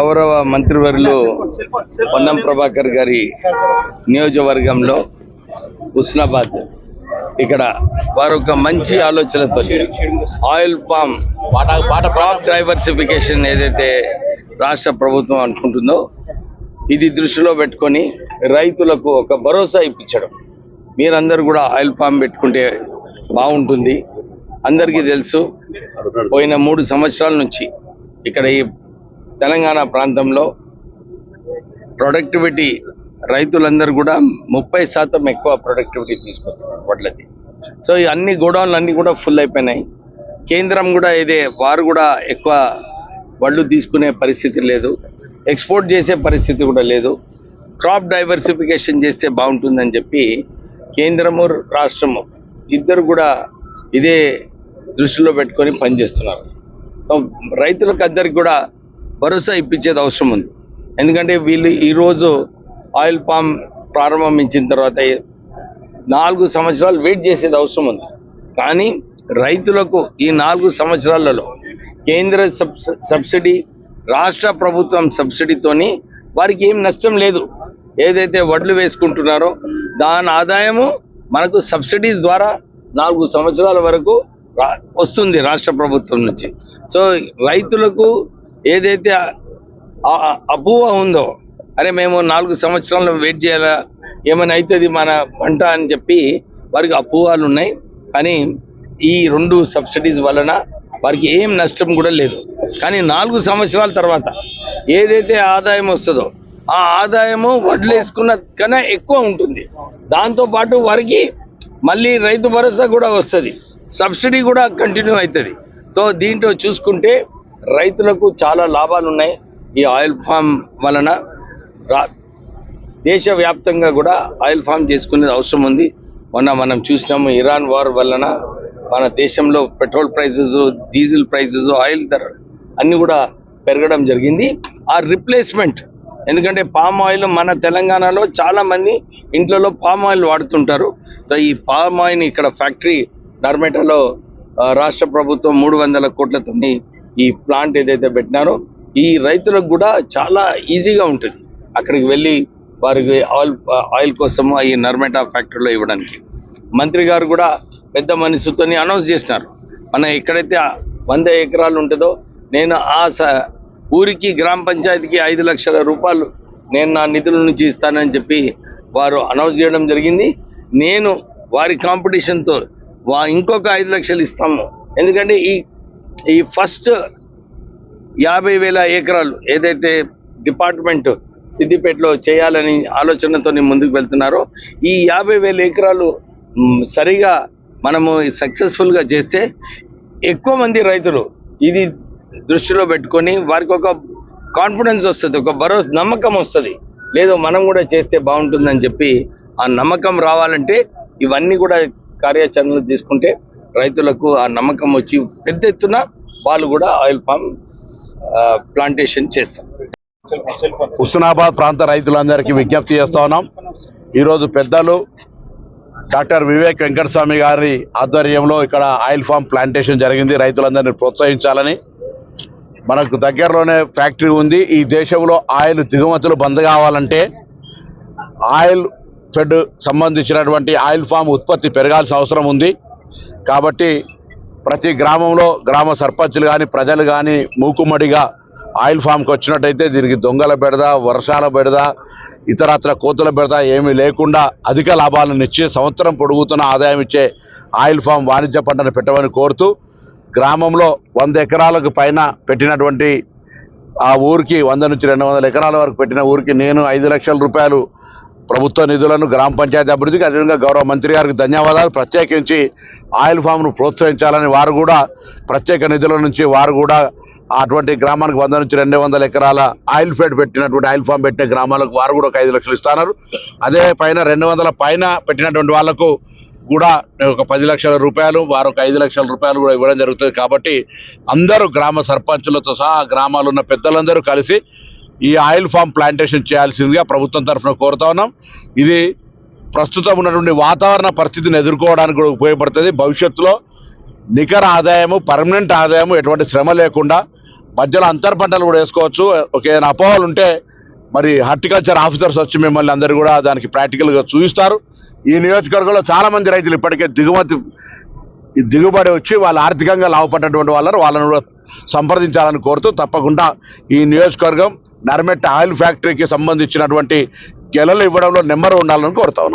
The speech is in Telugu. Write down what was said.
గౌరవ మంత్రివర్యులు పొన్నం ప్రభాకర్ గారి నియోజకవర్గంలో హుస్నాబాద్ ఇక్కడ వారు ఒక మంచి ఆలోచనతో ఆయిల్ పామ్ క్రాప్ డైవర్సిఫికేషన్ ఏదైతే రాష్ట్ర ప్రభుత్వం అనుకుంటుందో ఇది దృష్టిలో పెట్టుకొని రైతులకు ఒక భరోసా ఇప్పించడం. మీరందరూ కూడా ఆయిల్ పామ్ పెట్టుకుంటే బాగుంటుంది. అందరికీ తెలుసు, పోయిన 3 సంవత్సరాల నుంచి ఇక్కడ ఈ తెలంగాణ ప్రాంతంలో ప్రొడక్టివిటీ రైతులందరూ కూడా 30% ఎక్కువ ప్రొడక్టివిటీ తీసుకొస్తున్నారు వడ్లది. సో ఈ అన్ని గోడౌన్లు అన్నీ కూడా ఫుల్ అయిపోయినాయి. కేంద్రం కూడా వారు కూడా ఎక్కువ వడ్లు తీసుకునే పరిస్థితి లేదు, ఎక్స్పోర్ట్ చేసే పరిస్థితి కూడా లేదు. క్రాప్ డైవర్సిఫికేషన్ చేస్తే బాగుంటుందని చెప్పి కేంద్రము రాష్ట్రము ఇద్దరు కూడా ఇదే దృష్టిలో పెట్టుకొని పనిచేస్తున్నారు. సో రైతులకు అందరికి కూడా భరోసా ఇప్పించేది అవసరం ఉంది. ఎందుకంటే వీళ్ళు ఈరోజు ఆయిల్ పామ్ ప్రారంభించిన తర్వాత 4 సంవత్సరాలు వెయిట్ చేసేది అవసరం ఉంది. కానీ రైతులకు ఈ 4 సంవత్సరాలలో కేంద్ర సబ్సిడీ, రాష్ట్ర ప్రభుత్వం సబ్సిడీతోని వారికి ఏం నష్టం లేదు. ఏదైతే వడ్లు వేసుకుంటున్నారో దాని ఆదాయము మనకు సబ్సిడీస్ ద్వారా 4 సంవత్సరాల వరకు వస్తుంది రాష్ట్ర ప్రభుత్వం నుంచి. సో రైతులకు ఏదైతే అపోహ ఉందో, అరే మేము 4 సంవత్సరాలు వెయిట్ చేయాలా, ఏమైనా అవుతుంది మన పంట అని చెప్పి వారికి అపోహలు ఉన్నాయి. కానీ ఈ 2 సబ్సిడీస్ వలన వారికి ఏం నష్టం కూడా లేదు. కానీ 4 సంవత్సరాల తర్వాత ఏదైతే ఆదాయం వస్తుందో ఆ ఆదాయము వడ్లు వేసుకున్న కన్నా ఎక్కువ ఉంటుంది. దాంతోపాటు వారికి మళ్ళీ రైతు భరోసా కూడా వస్తుంది, సబ్సిడీ కూడా కంటిన్యూ అవుతుంది. సో దీంట్లో చూసుకుంటే రైతులకు చాలా లాభాలు ఉన్నాయి. ఈ ఆయిల్ ఫామ్ వలన దేశవ్యాప్తంగా కూడా ఆయిల్ ఫామ్ చేసుకునేది అవసరం ఉంది. మొన్న మనం చూసినాము, ఇరాన్ వార్ వలన మన దేశంలో petrol prices, diesel prices, oil ధర అన్నీ కూడా పెరగడం జరిగింది. ఆ రిప్లేస్మెంట్, ఎందుకంటే పామ్ ఆయిల్ మన తెలంగాణలో చాలా మంది ఇంట్లో పామ్ ఆయిల్ వాడుతుంటారు. సో ఈ పామ్ ఆయిల్ ఇక్కడ ఫ్యాక్టరీ నర్మేటలో రాష్ట్ర ప్రభుత్వం 300 కోట్లతో ఈ ప్లాంట్ ఏదైతే పెట్టినారో ఈ రైతులకు కూడా చాలా ఈజీగా ఉంటుంది అక్కడికి వెళ్ళి వారికి ఆయిల్ కోసం ఈ నర్మేటా ఫ్యాక్టరీలో ఇవ్వడానికి. మంత్రి గారు కూడా పెద్ద మనసుతో అనౌన్స్ చేసినారు, మన ఎక్కడైతే 100 ఎకరాలు ఉంటుందో నేను ఆ ఊరికి గ్రామ పంచాయతీకి 5 లక్షల రూపాయలు నేను నా నిధుల నుంచి ఇస్తానని చెప్పి వారు అనౌన్స్ చేయడం జరిగింది. నేను వారి కాంపిటీషన్తో ఇంకొక 5 లక్షలు ఇస్తాము. ఎందుకంటే ఈ ఫస్ట్ 50,000 ఎకరాలు ఏదైతే డిపార్ట్మెంట్ సిద్దిపేటలో చేయాలని ఆలోచనతో ముందుకు వెళ్తున్నారో ఈ 50,000 ఎకరాలు సరిగా మనము సక్సెస్ఫుల్గా చేస్తే ఎక్కువ మంది రైతులు ఇది దృష్టిలో పెట్టుకొని వారికి ఒక కాన్ఫిడెన్స్ వస్తుంది, ఒక భరోసా, నమ్మకం వస్తుంది. లేదో మనం కూడా చేస్తే బాగుంటుందని చెప్పి ఆ నమ్మకం రావాలంటే ఇవన్నీ కూడా కార్యాచరణలు తీసుకుంటే రైతులకు ఆ నమ్మకం వచ్చి పెద్ద ఎత్తున వాళ్ళు కూడా ఆయిల్ పామ్ ప్లాంటేషన్ చేస్తాం. హుస్నాబాద్ ప్రాంత రైతులందరికీ విజ్ఞప్తి చేస్తా ఉన్నాం. ఈరోజు పెద్దలు డాక్టర్ వివేక్ వెంకటస్వామి గారి ఆధ్వర్యంలో ఇక్కడ ఆయిల్ ఫామ్ ప్లాంటేషన్ జరిగింది. రైతులందరినీ ప్రోత్సహించాలని, మనకు దగ్గరలోనే ఫ్యాక్టరీ ఉంది. ఈ దేశంలో ఆయిల్ దిగుమతులు బంద్ కావాలంటే ఆయిల్ ఫెడ్ సంబంధించినటువంటి ఆయిల్ ఫామ్ ఉత్పత్తి పెరగాల్సిన అవసరం ఉంది. కాబట్టి ప్రతి గ్రామంలో గ్రామ సర్పంచులు కానీ ప్రజలు కానీ మూకుమ్మడిగా ఆయిల్ ఫామ్కి వచ్చినట్టయితే దీనికి దొంగల బెడద, వర్షాల బెడద, ఇతరత్ర కోతుల బెడద ఏమీ లేకుండా అధిక లాభాలను ఇచ్చి సంవత్సరం పొడుగుతున్న ఆదాయం ఇచ్చే ఆయిల్ ఫామ్ వాణిజ్య పంటను పెట్టమని కోరుతూ, గ్రామంలో 100 ఎకరాలకు పైన పెట్టినటువంటి ఆ ఊరికి 100 నుంచి 200 ఎకరాల వరకు పెట్టిన ఊరికి నేను 5 లక్షల రూపాయలు ప్రభుత్వ నిధులను గ్రామ పంచాయతీ అభివృద్ధికి, అదేవిధంగా గౌరవ మంత్రి గారికి ధన్యవాదాలు. ప్రత్యేకించి ఆయిల్ ఫామ్ను ప్రోత్సహించాలని వారు కూడా ప్రత్యేక నిధుల నుంచి వారు కూడా అటువంటి గ్రామానికి 100 నుంచి 200 ఎకరాల ఆయిల్ ఫెడ్ పెట్టినటువంటి ఆయిల్ ఫామ్ పెట్టిన గ్రామాలకు వారు కూడా ఒక 5 లక్షలు ఇస్తున్నారు. అదే పైన 200 పైన పెట్టినటువంటి వాళ్లకు కూడా ఒక 10 లక్షల రూపాయలు, వారు ఒక 5 లక్షల రూపాయలు కూడా ఇవ్వడం జరుగుతుంది. కాబట్టి అందరూ గ్రామ సర్పంచులతో సహా గ్రామాలు ఉన్న పెద్దలందరూ కలిసి ఈ ఆయిల్ ఫామ్ ప్లాంటేషన్ చేయాల్సిందిగా ప్రభుత్వం తరఫున కోరుతా ఉన్నాం. ఇది ప్రస్తుతం ఉన్నటువంటి వాతావరణ పరిస్థితిని ఎదుర్కోవడానికి కూడా ఉపయోగపడుతుంది. భవిష్యత్తులో నికర ఆదాయము, పర్మనెంట్ ఆదాయము, ఎటువంటి శ్రమ లేకుండా మధ్యలో అంతర్ పంటలు కూడా వేసుకోవచ్చు. ఒక ఏదైనా అపోహలు ఉంటే మరి హార్టికల్చర్ ఆఫీసర్స్ వచ్చి మిమ్మల్ని అందరూ కూడా దానికి ప్రాక్టికల్గా చూపిస్తారు. ఈ నియోజకవర్గంలో చాలా మంది రైతులు ఇప్పటికే దిగుబడి వచ్చి వాళ్ళు ఆర్థికంగా లాభపడ్డటువంటి వాళ్ళను కూడా సంప్రదించాలని కోరుతూ తప్పకుండా ఈ నియోజకవర్గం నర్మెట్ ఆయిల్ ఫ్యాక్టరీకి సంబంధించినటువంటి గెలలు ఇవ్వడంలో నెంబర్ ఉండాలని కోరుతా ఉన్నాను.